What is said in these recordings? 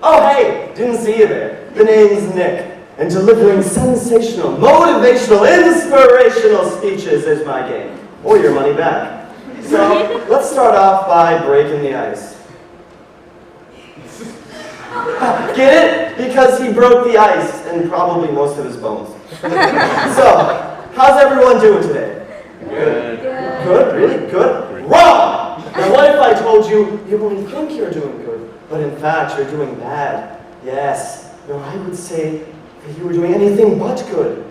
Oh, hey, didn't see you there. The name's Nick, and delivering sensational, motivational, inspirational speeches is my game, or your money back. So, let's start off by breaking the ice. Get it? Because he broke the ice, and probably most of his bones. So, how's everyone doing today? Good. Good? Really? Good? Wrong! Now what if I told you you only think you're doing good, but in fact you're doing bad? Yes. No, I would say that you were doing anything but good.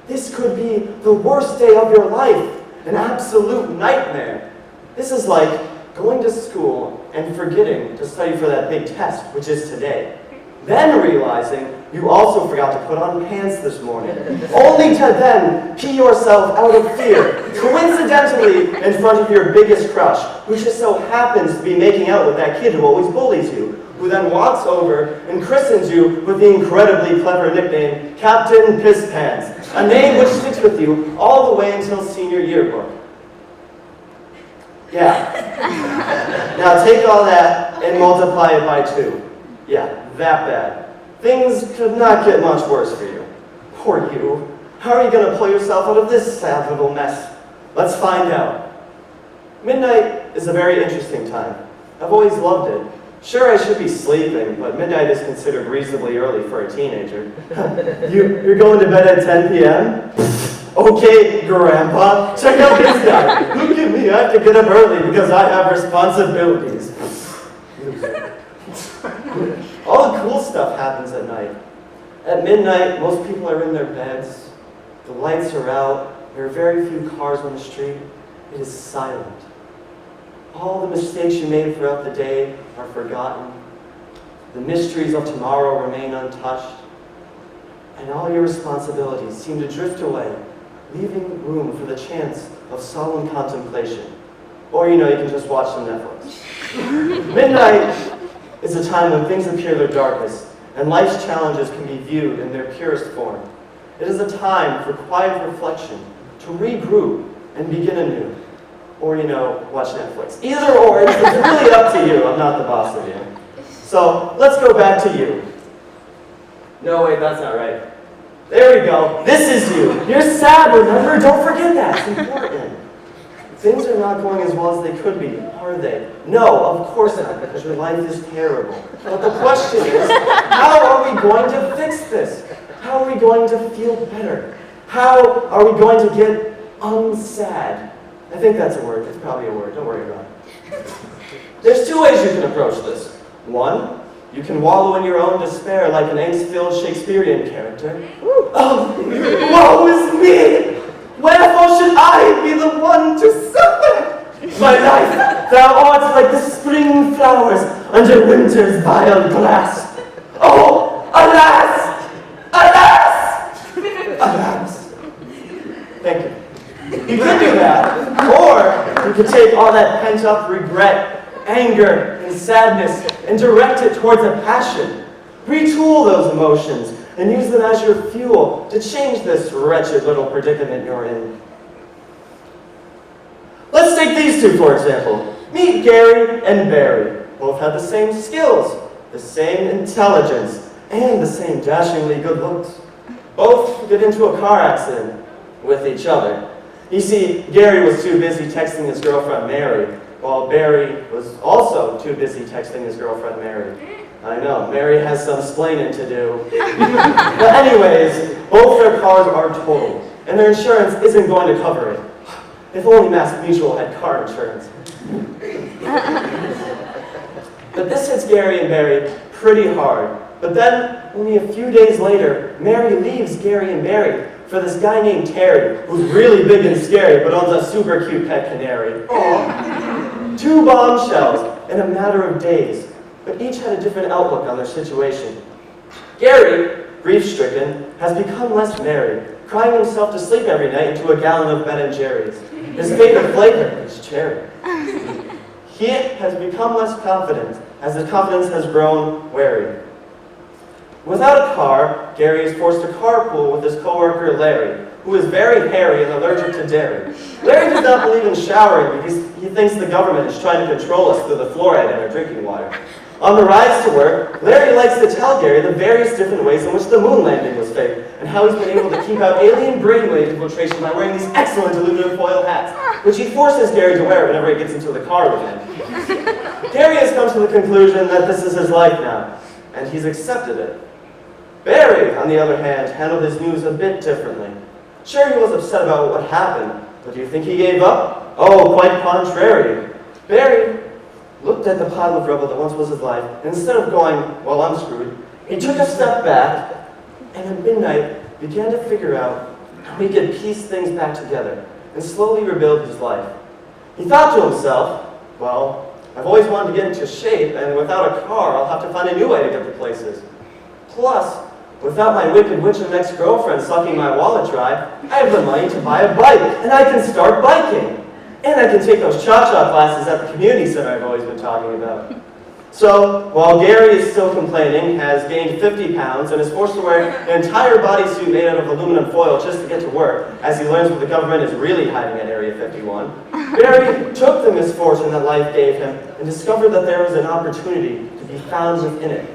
This could be the worst day of your life, an absolute nightmare. This is like going to school and forgetting to study for that big test, which is today. Then realizing you also forgot to put on pants this morning, only to then pee yourself out of fear, coincidentally in front of your biggest crush, who just so happens to be making out with that kid who always bullies you, who then walks over and christens you with the incredibly clever nickname Captain Piss Pants, a name which sticks with you all the way until senior yearbook. Yeah. Now take all that and multiply it by 2. Yeah, that bad. Things could not get much worse for you. Poor you. How are you going to pull yourself out of this sad little mess? Let's find out. Midnight is a very interesting time. I've always loved it. Sure, I should be sleeping, but midnight is considered reasonably early for a teenager. You're going to bed at 10 p.m.? Okay, Grandpa, check out this guy. Look at me, I have to get up early because I have responsibilities. All the cool stuff happens at night. At midnight, most people are in their beds. The lights are out. There are very few cars on the street. It is silent. All the mistakes you made throughout the day are forgotten. The mysteries of tomorrow remain untouched. And all your responsibilities seem to drift away, leaving room for the chance of solemn contemplation. Or, you can just watch some Netflix. Midnight is a time when things appear their darkest, and life's challenges can be viewed in their purest form. It is a time for quiet reflection, to regroup and begin anew. Or, watch Netflix. Either or, it's really up to you. I'm not the boss of you. So, let's go back to you. No, wait, that's not right. There we go. This is you. You're sad, remember? Don't forget that. It's important. Things are not going as well as they could be, are they? No, of course not, because your life is terrible. But the question is, how are we going to fix this? How are we going to feel better? How are we going to get unsad? I think that's a word. It's probably a word. Don't worry about it. There's 2 ways you can approach this. 1, you can wallow in your own despair like an angst-filled Shakespearean character. Oh, woe is me! Wherefore should I be the one to suffer? My life, thou art like the spring flowers under winter's vile glass. Oh, alas! Alas! Alas! Thank you. You could do that, or you could take all that pent-up regret, anger, and sadness and direct it towards a passion. Retool those emotions and use them as your fuel to change this wretched little predicament you're in. Let's take these 2, for example. Meet Gary and Barry. Both have the same skills, the same intelligence, and the same dashingly good looks. Both get into a car accident with each other. You see, Gary was too busy texting his girlfriend Mary, while Barry was also too busy texting his girlfriend Mary. I know, Mary has some splaining to do. But anyways, both their cars are totaled, and their insurance isn't going to cover it. If only Mass Mutual had car insurance. But this hits Gary and Barry pretty hard. But then, only a few days later, Mary leaves Gary and Barry for this guy named Terry, who's really big and scary, but owns a super cute pet canary. Aww. 2 bombshells in a matter of days, but each had a different outlook on their situation. Gary, grief-stricken, has become less merry, crying himself to sleep every night into a gallon of Ben & Jerry's. His favorite flavor is cherry. He has become less confident, as his confidence has grown wary. Without a car, Gary is forced to carpool with his coworker Larry, who is very hairy and allergic to dairy. Larry does not believe in showering because he thinks the government is trying to control us through the fluoride in our drinking water. On the rides to work, Larry likes to tell Gary the various different ways in which the moon landing was fake, and how he's been able to keep out alien brainwave infiltration by wearing these excellent aluminum foil hats, which he forces Gary to wear whenever he gets into the car with him. Gary has come to the conclusion that this is his life now, and he's accepted it. Barry, on the other hand, handled his news a bit differently. Sure, he was upset about what happened, but do you think he gave up? Oh, quite contrary. Barry looked at the pile of rubble that once was his life, and instead of going, well, I'm screwed, he took a step back, and at midnight began to figure out how he could piece things back together and slowly rebuild his life. He thought to himself, well, I've always wanted to get into shape, and without a car, I'll have to find a new way to get to places. Plus, without my wicked witch and ex-girlfriend sucking my wallet dry, I have the money to buy a bike, and I can start biking. And I can take those cha-cha classes at the community center I've always been talking about. So, while Gary is still complaining, has gained 50 pounds, and is forced to wear an entire bodysuit made out of aluminum foil just to get to work, as he learns what the government is really hiding at Area 51, Barry took the misfortune that life gave him and discovered that there was an opportunity to be found within it.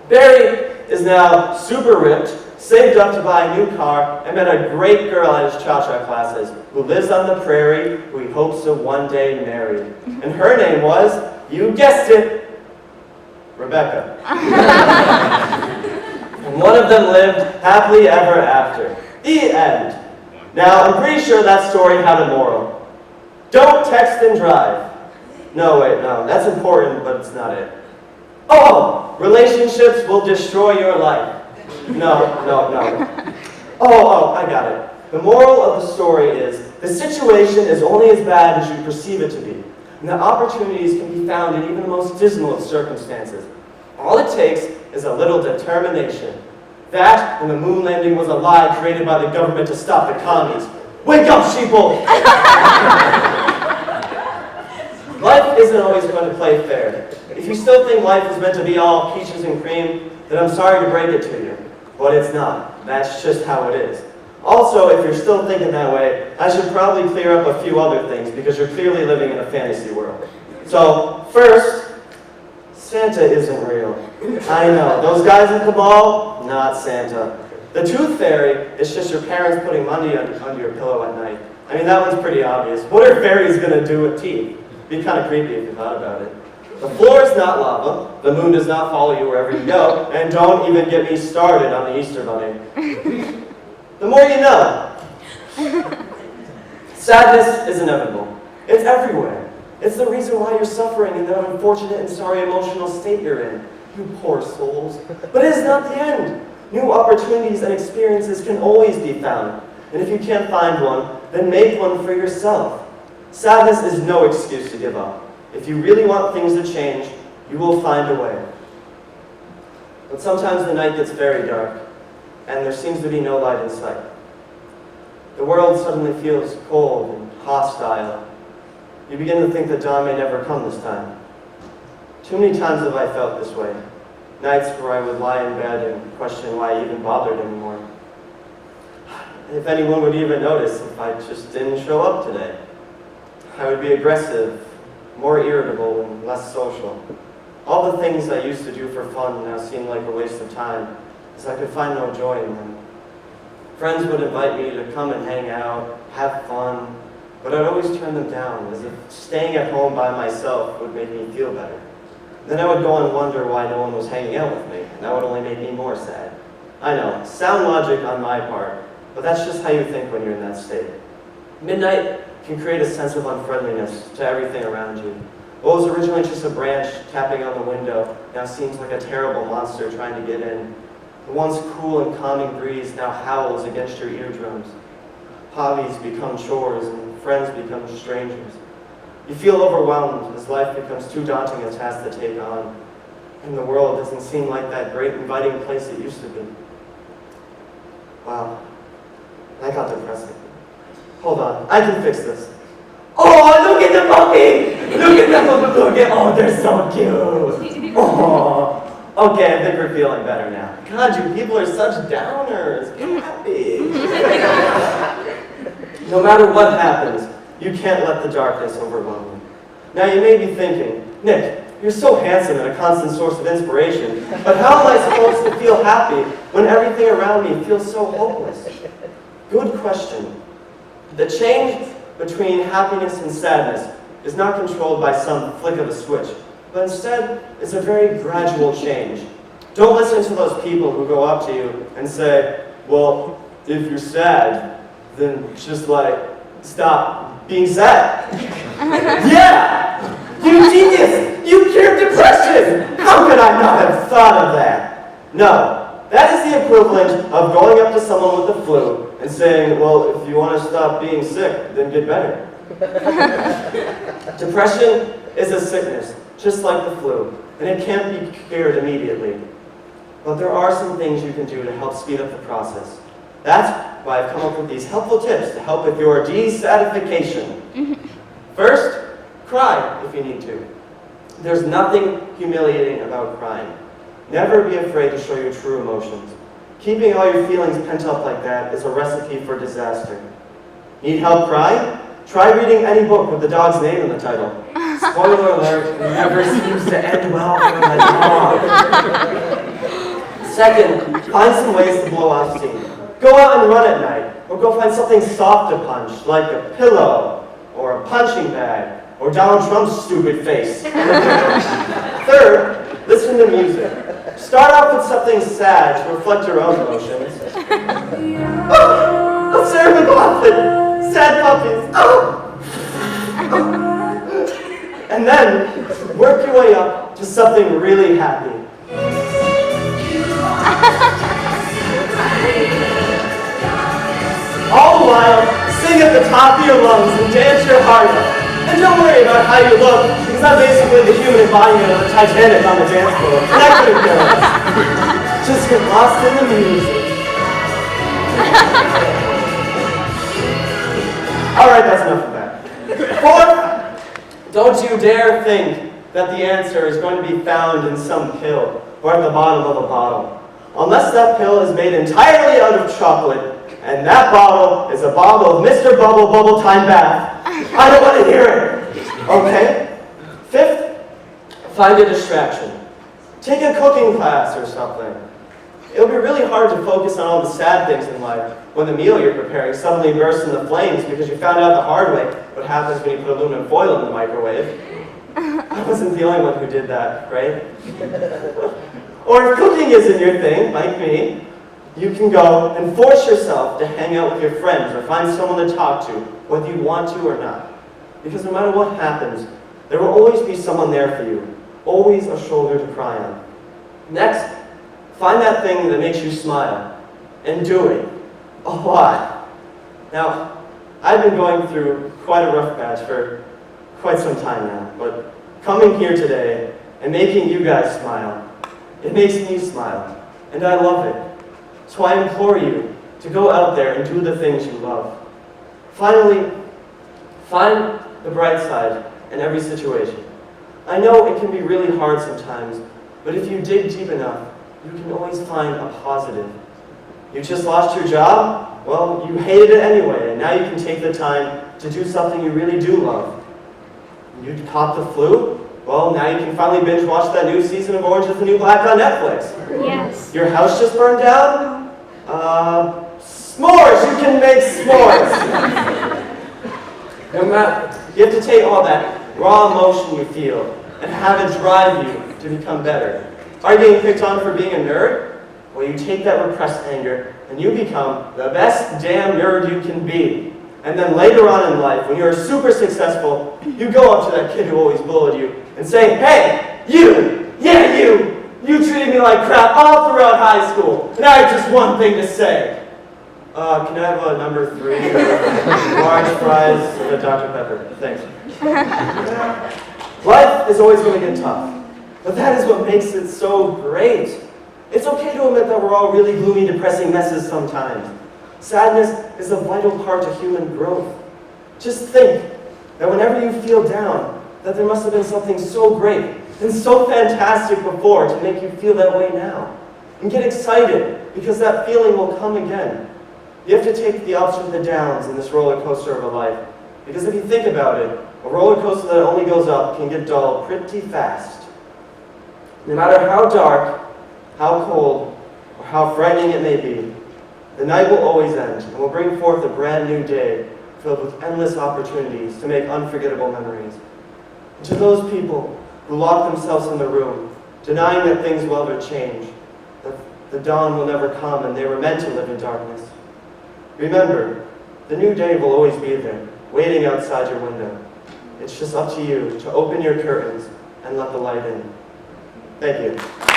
Barry is now super ripped, saved up to buy a new car, and met a great girl at his cha-cha classes, who lives on the prairie, who he hopes to one day marry. And her name was, you guessed it, Rebecca. And one of them lived happily ever after. The end. Now, I'm pretty sure that story had a moral. Don't text and drive. No, wait, no, that's important, but it's not it. Oh, relationships will destroy your life. No. Oh, I got it. The moral of the story is, the situation is only as bad as you perceive it to be, and that opportunities can be found in even the most dismal of circumstances. All it takes is a little determination. That, and the moon landing was a lie created by the government to stop the commies. Wake up, sheeple! Life isn't always going to play fair. If you still think life is meant to be all peaches and cream, then I'm sorry to break it to you. But it's not. That's just how it is. Also, if you're still thinking that way, I should probably clear up a few other things because you're clearly living in a fantasy world. So, first, Santa isn't real. I know. Those guys at the mall, not Santa. The tooth fairy is just your parents putting money under your pillow at night. I mean, that one's pretty obvious. What are fairies going to do with teeth? It'd be kind of creepy if you thought about it. The floor is not lava, the moon does not follow you wherever you go, and don't even get me started on the Easter Bunny. The more you know. Sadness is inevitable. It's everywhere. It's the reason why you're suffering in that unfortunate and sorry emotional state you're in. You poor souls. But it is not the end. New opportunities and experiences can always be found. And if you can't find one, then make one for yourself. Sadness is no excuse to give up. If you really want things to change, you will find a way. But sometimes the night gets very dark, and there seems to be no light in sight. The world suddenly feels cold and hostile. You begin to think that dawn may never come this time. Too many times have I felt this way. Nights where I would lie in bed and question why I even bothered anymore. If anyone would even notice if I just didn't show up today. I would be aggressive, more irritable, and less social. All the things I used to do for fun now seem like a waste of time, as I could find no joy in them. Friends would invite me to come and hang out, have fun, but I'd always turn them down, as if staying at home by myself would make me feel better. Then I would go and wonder why no one was hanging out with me, and that would only make me more sad. I know, sound logic on my part, but that's just how you think when you're in that state. Midnight can create a sense of unfriendliness to everything around you. What was originally just a branch tapping on the window now seems like a terrible monster trying to get in. The once cool and calming breeze now howls against your eardrums. Hobbies become chores and friends become strangers. You feel overwhelmed as life becomes too daunting a task to take on, and the world doesn't seem like that great inviting place it used to be. Wow, that got depressing. Hold on, I can fix this. Oh, look at the puppy! Look at the puppy! Look at, oh, they're so cute! Oh, okay, I think we're feeling better now. God, you people are such downers. Get happy. No matter what happens, you can't let the darkness overwhelm you. Now you may be thinking, Nick, you're so handsome and a constant source of inspiration, but how am I supposed to feel happy when everything around me feels so hopeless? Good question. The change between happiness and sadness is not controlled by some flick of a switch, but instead it's a very gradual change. Don't listen to those people who go up to you and say, well, if you're sad, then just stop being sad. Yeah! You genius! You cured depression! How could I not have thought of that? No, that is the equivalent of going up to someone with the flu and saying, well, if you want to stop being sick, then get better. Depression is a sickness, just like the flu, and it can't be cured immediately. But there are some things you can do to help speed up the process. That's why I've come up with these helpful tips to help with your desatification. First, cry if you need to. There's nothing humiliating about crying. Never be afraid to show your true emotions. Keeping all your feelings pent up like that is a recipe for disaster. Need help crying? Try reading any book with the dog's name in the title. Spoiler alert, it never seems to end well for the dog. Second, find some ways to blow off steam. Go out and run at night, or go find something soft to punch, like a pillow, or a punching bag, or Donald Trump's stupid face. Third, listen to music. Start off with something sad to reflect your own emotions. Oh, Sarah McLaughlin, sad puppies. Oh. And then, work your way up to something really happy. All the while, sing at the top of your lungs and dance your heart out. And don't worry about how you look, because I'm basically the human embodiment of the Titanic on the dance floor. And that couldn't care less. Just get lost in the music. Alright, that's enough of that. Fourth, don't you dare think that the answer is going to be found in some pill or at the bottom of a bottle. Unless that pill is made entirely out of chocolate, and that bottle is a bottle of Mr. Bubble Bubble Time Bath, I don't want to hear it. Okay? Fifth, find a distraction. Take a cooking class or something. It'll be really hard to focus on all the sad things in life when the meal you're preparing suddenly bursts into flames because you found out the hard way what happens when you put aluminum foil in the microwave. I wasn't the only one who did that, right? Or if cooking isn't your thing, like me, you can go and force yourself to hang out with your friends or find someone to talk to, whether you want to or not. Because no matter what happens, there will always be someone there for you, always a shoulder to cry on. Next, find that thing that makes you smile, and do it. A lot. Now, I've been going through quite a rough patch for quite some time now, but coming here today and making you guys smile, it makes me smile, and I love it. So I implore you to go out there and do the things you love. Finally, find the bright side in every situation. I know it can be really hard sometimes, but if you dig deep enough, you can always find a positive. You just lost your job? Well, you hated it anyway, and now you can take the time to do something you really do love. You caught the flu? Well, now you can finally binge watch that new season of Orange is the New Black on Netflix. Yes. Your house just burned down? S'mores! You can make s'mores! No matter, you have to take all that raw emotion you feel and have it drive you to become better. Are you getting picked on for being a nerd? Well, you take that repressed anger and you become the best damn nerd you can be. And then later on in life, when you're super successful, you go up to that kid who always bullied you and say, hey, you, yeah, you treated me like crap all throughout high school, and I have just one thing to say. Can I have a number 3? Large fries and a Dr. Pepper. Thanks. Life is always going to get tough, but that is what makes it so great. It's okay to admit that we're all really gloomy, depressing messes sometimes. Sadness is a vital part of human growth. Just think that whenever you feel down, that there must have been something so great and so fantastic before to make you feel that way now. And get excited, because that feeling will come again. You have to take the ups with the downs in this roller coaster of a life. Because if you think about it, a roller coaster that only goes up can get dull pretty fast. No matter how dark, how cold, or how frightening it may be, the night will always end and will bring forth a brand new day filled with endless opportunities to make unforgettable memories. And to those people who lock themselves in the room, denying that things will ever change, that the dawn will never come and they were meant to live in darkness, remember, the new day will always be there, waiting outside your window. It's just up to you to open your curtains and let the light in. Thank you.